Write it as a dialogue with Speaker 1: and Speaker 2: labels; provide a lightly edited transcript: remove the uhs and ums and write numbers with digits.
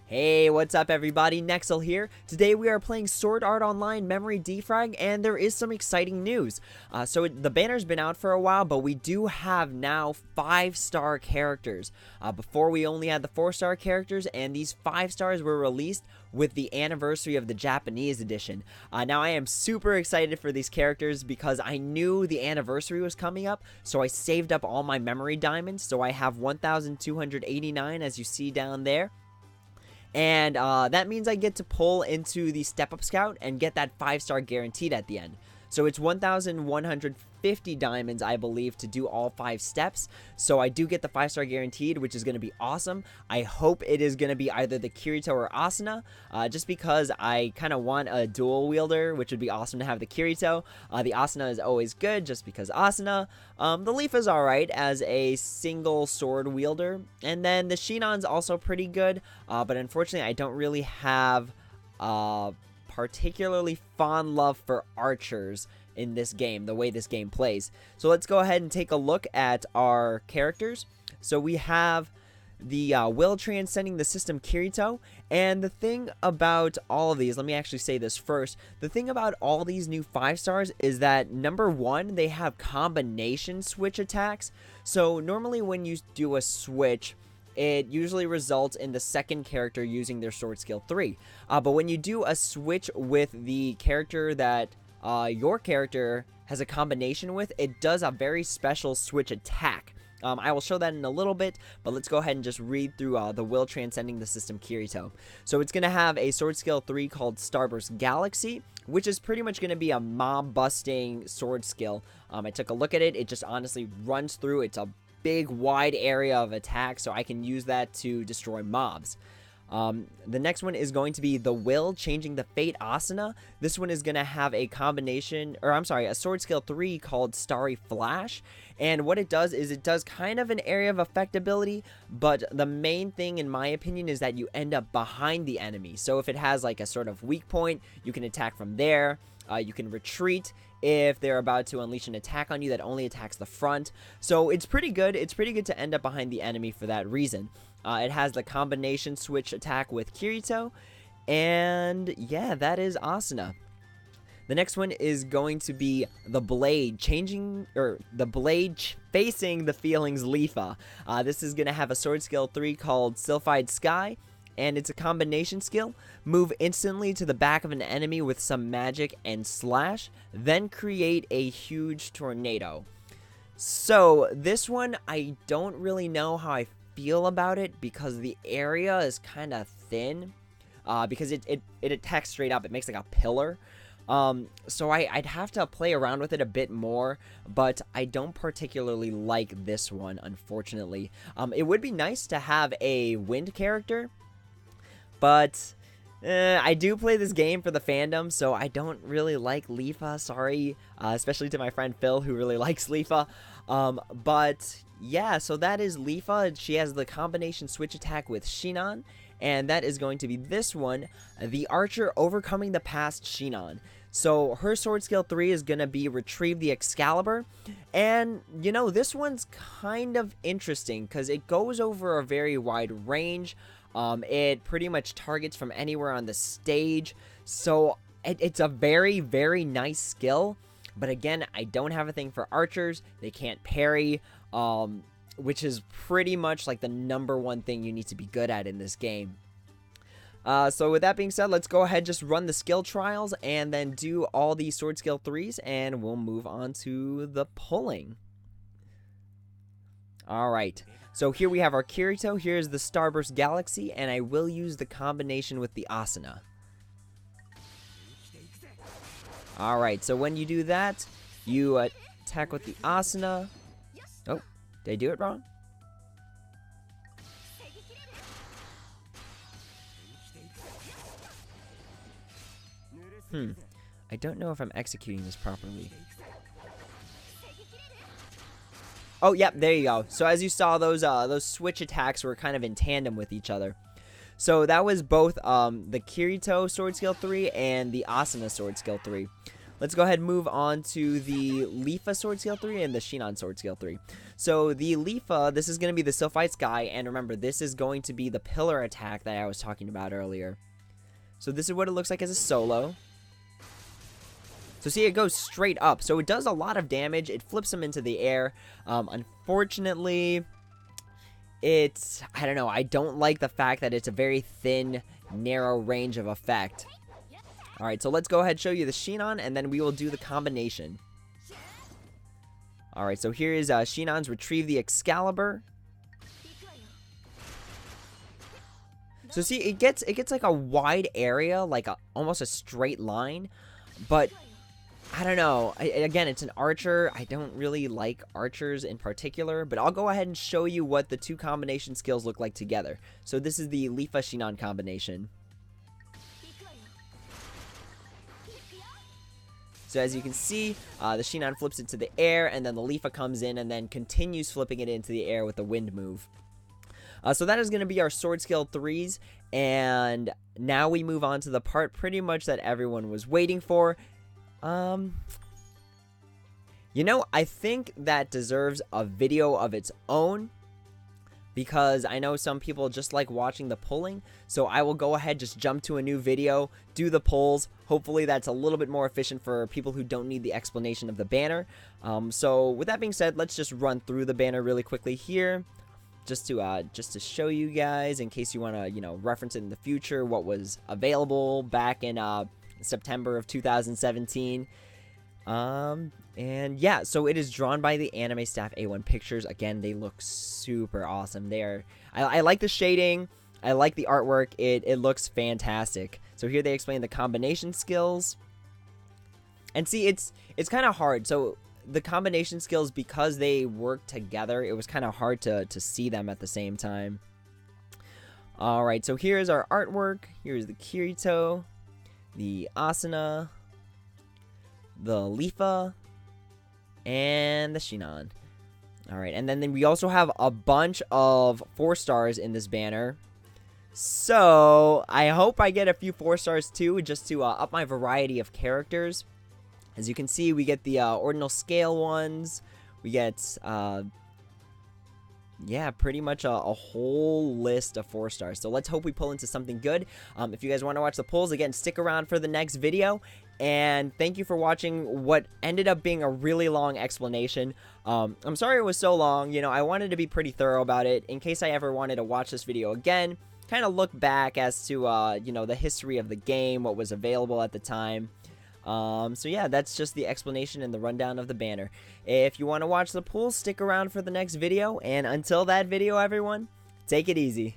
Speaker 1: Hey, what's up everybody, Nexel here. Today we are playing Sword Art Online Memory Defrag, and there is some exciting news. The banner's been out for a while, but we do have now 5-star characters. Before we only had the 4-star characters, and these 5 stars were released with the anniversary of the Japanese edition. Now I am super excited for these characters because I knew the anniversary was coming up, so I saved up all my memory diamonds. So I have 1,289 as you see down there. And that means I get to pull into the Step Up Scout and get that 5-star guaranteed at the end. So it's 1,150 diamonds, I believe, to do all 5 steps. So I do get the 5-star guaranteed, which is going to be awesome. I hope it is going to be either the Kirito or Asuna, just because I kind of want a dual wielder, which would be awesome to have the Kirito. The Asuna is always good, just because Asuna. The Leaf is alright as a single sword wielder. And then the Shinon's also pretty good, but unfortunately I don't really have particularly fond love for archers in this game, the way this game plays. So let's go ahead and take a look at our characters. So we have the will transcending the system Kirito, and the thing about all of these, let me actually say this first, the thing about all these new 5 stars is that number 1, they have combination switch attacks. So normally when you do a switch, it usually results in the second character using their sword skill 3. But when you do a switch with the character that your character has a combination with, it does a very special switch attack. I will show that in a little bit, but let's go ahead and just read through the will transcending the system Kirito. So it's going to have a sword skill 3 called Starburst Galaxy, which is pretty much going to be a mob busting sword skill. I took a look at it. It just honestly runs through. It's a big wide area of attack, so I can use that to destroy mobs. The next one is going to be the Will Changing the Fate Asuna. This one is going to have a combination, or I'm sorry, a sword skill 3 called Starry Flash. And what it does is it does kind of an area of effect ability, but the main thing in my opinion is that you end up behind the enemy. So if it has like a sort of weak point, you can attack from there. You can retreat if they're about to unleash an attack on you that only attacks the front. So it's pretty good. It's pretty good to end up behind the enemy for that reason. It has the combination switch attack with Kirito. And yeah, that is Asuna. The next one is going to be the Blade facing the Feelings Lifa. This is going to have a sword skill 3 called Sylphide Sky. And it's a combination skill. Move instantly to the back of an enemy with some magic and slash, then create a huge tornado. So this one, I don't really know how I feel about it because the area is kind of thin. Because it attacks straight up. It makes like a pillar. So I'd have to play around with it a bit more, but I don't particularly like this one, unfortunately. It would be nice to have a wind character, but I do play this game for the fandom, so I don't really like Lifa, sorry, especially to my friend Phil, who really likes Lifa. But yeah, so that is Lifa. She has the combination switch attack with Shinon, and that is going to be this one, the Archer Overcoming the Past Shinon. So her sword skill 3 is going to be Retrieve the Excalibur, and you know, this one's kind of interesting because it goes over a very wide range. It pretty much targets from anywhere on the stage, so it's a very, very nice skill. But again, I don't have a thing for archers. They can't parry, which is pretty much like the #1 thing you need to be good at in this game. So with that being said, let's go ahead, just run the skill trials, and then do all the sword skill 3s, and we'll move on to the pulling. Alright. So here we have our Kirito, here's the Starburst Galaxy, and I will use the combination with the Asuna. Alright, so when you do that, you attack with the Asuna. Oh, did I do it wrong? I don't know if I'm executing this properly. Oh, yep, there you go. So as you saw, those switch attacks were kind of in tandem with each other. So that was both the Kirito sword skill 3 and the Asuna sword skill 3. let's go ahead and move on to the Lifa Sword Scale 3 and the Shinon Sword Scale 3. So the Lifa, this is going to be the Sylphite Sky, and remember, this is going to be the pillar attack that I was talking about earlier. So this is what it looks like as a solo. So see, it goes straight up. So it does a lot of damage. It flips them into the air. Unfortunately, I don't know, I don't like the fact that it's a very thin, narrow range of effect. Alright, so let's go ahead and show you the Shinon, and then we will do the combination. Alright, so here is Shinon's Retrieve the Excalibur. So see, it gets like a wide area, like almost a straight line, but I don't know. Again, it's an archer. I don't really like archers in particular, but I'll go ahead and show you what the two combination skills look like together. So this is the Lifa Shinon combination. So as you can see, the Shinon flips into the air, and then the Lifa comes in and then continues flipping it into the air with the wind move. So that is going to be our Sword Scale 3s, and now we move on to the part pretty much that everyone was waiting for. You know, I think that deserves a video of its own, because I know some people just like watching the pulling, so I will go ahead, just jump to a new video, do the pulls. Hopefully that's a little bit more efficient for people who don't need the explanation of the banner. So with that being said, let's just run through the banner really quickly here, just to show you guys, in case you want to, you know, reference it in the future, what was available back in September of 2017. And yeah, so it is drawn by the anime staff A1 Pictures. Again, they look super awesome. I like the shading, I like the artwork, it looks fantastic. So here they explain the combination skills. And see, it's kind of hard. So the combination skills, because they work together, it was kind of hard to see them at the same time. Alright, so here's our artwork. Here's the Kirito, the Asuna, the Lifa, and the Shinon. Alright, and then we also have a bunch of 4 stars in this banner. So I hope I get a few 4 stars too, just to up my variety of characters. As you can see, we get the ordinal scale ones. We get, yeah, pretty much a whole list of 4 stars. So let's hope we pull into something good. If you guys want to watch the pulls, again, stick around for the next video. And thank you for watching what ended up being a really long explanation. I'm sorry it was so long. You know, I wanted to be pretty thorough about it. In case I ever wanted to watch this video again, kind of look back as to, you know, the history of the game, what was available at the time. So yeah, that's just the explanation and the rundown of the banner. If you want to watch the pool, stick around for the next video, and until that video, everyone, take it easy.